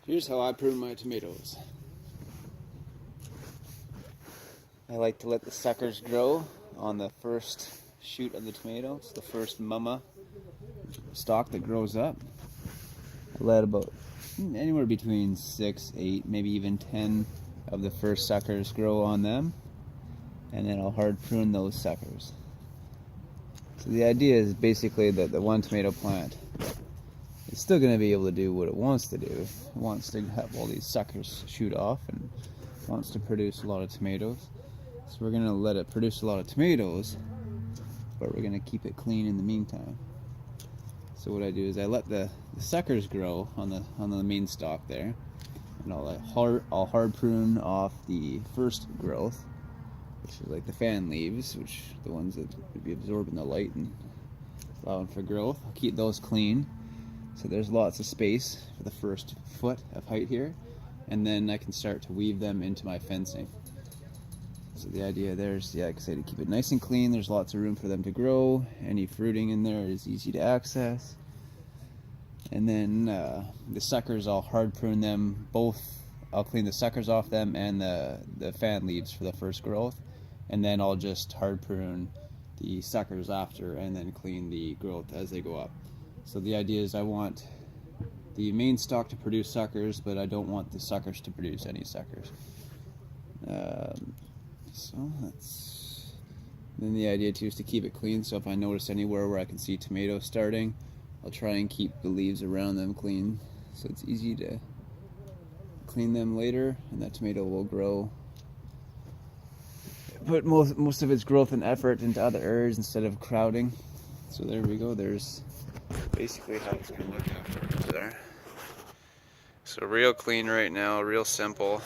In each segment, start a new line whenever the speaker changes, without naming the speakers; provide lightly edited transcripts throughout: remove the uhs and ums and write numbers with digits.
Here's how I prune my tomatoes. I like to let the suckers grow on the first shoot of the tomatoes, the first mama stalk that grows up. I let about anywhere between 6, 8, maybe even 10 of the first suckers grow on them, and then I'll hard prune those suckers. So the idea is basically that the one tomato plant is still going to be able to do what it wants to do. It wants to have all these suckers shoot off and wants to produce a lot of tomatoes. So we're going to let it produce a lot of tomatoes, but we're going to keep it clean in the meantime. So what I do is I let the suckers grow on the main stalk there, and I'll hard prune off the first growth, which is like the fan leaves, which are the ones that would be absorbing the light and allowing for growth. I'll keep those clean, so there's lots of space for the first foot of height here, and then I can start to weave them into my fencing. So the idea there is, like I say, to keep it nice and clean. There's lots of room for them to grow. Any fruiting in there is easy to access. And then the suckers, I'll hard prune them both. I'll clean the suckers off them and the fan leaves for the first growth. And then I'll just hard prune the suckers after and then clean the growth as they go up. So the idea is I want the main stalk to produce suckers, but I don't want the suckers to produce any suckers. So then the idea too is to keep it clean, so if I notice anywhere where I can see tomatoes starting, I'll try and keep the leaves around them clean, so it's easy to clean them later, and that tomato will grow. Put most of its growth and effort into other areas instead of crowding. So there we go, there's basically how it's going to look afterwards there. So real clean right now, real simple.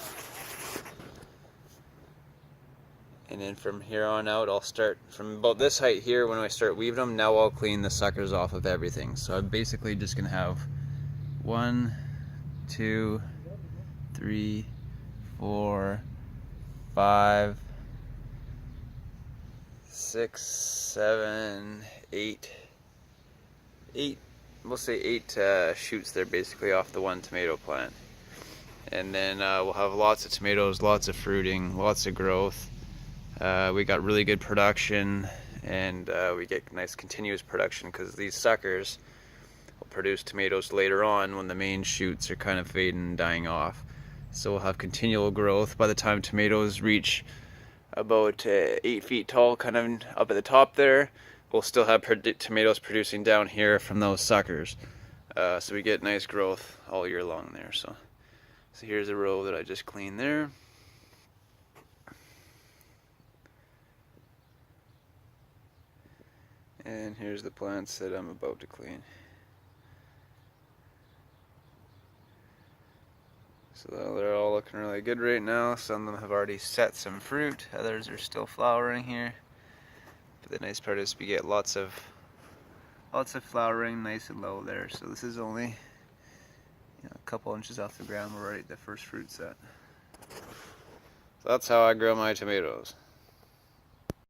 And then from here on out, I'll start from about this height here. When I start weaving them, now I'll clean the suckers off of everything. So I'm basically just gonna have 1, 2, 3, 4, 5, 6, 7, 8. We'll say 8 shoots there basically off the one tomato plant. And then we'll have lots of tomatoes, lots of fruiting, lots of growth. We got really good production, and we get nice continuous production because these suckers will produce tomatoes later on when the main shoots are kind of fading and dying off. So we'll have continual growth. By the time tomatoes reach about 8 feet tall, kind of up at the top there, we'll still have tomatoes producing down here from those suckers. So we get nice growth all year long there. So here's a row that I just cleaned there. And here's the plants that I'm about to clean. So they're all looking really good right now. Some of them have already set some fruit, others are still flowering here. But the nice part is we get lots of flowering, nice and low there. So this is only a couple inches off the ground. We're already at the first fruit set. So that's how I grow my tomatoes.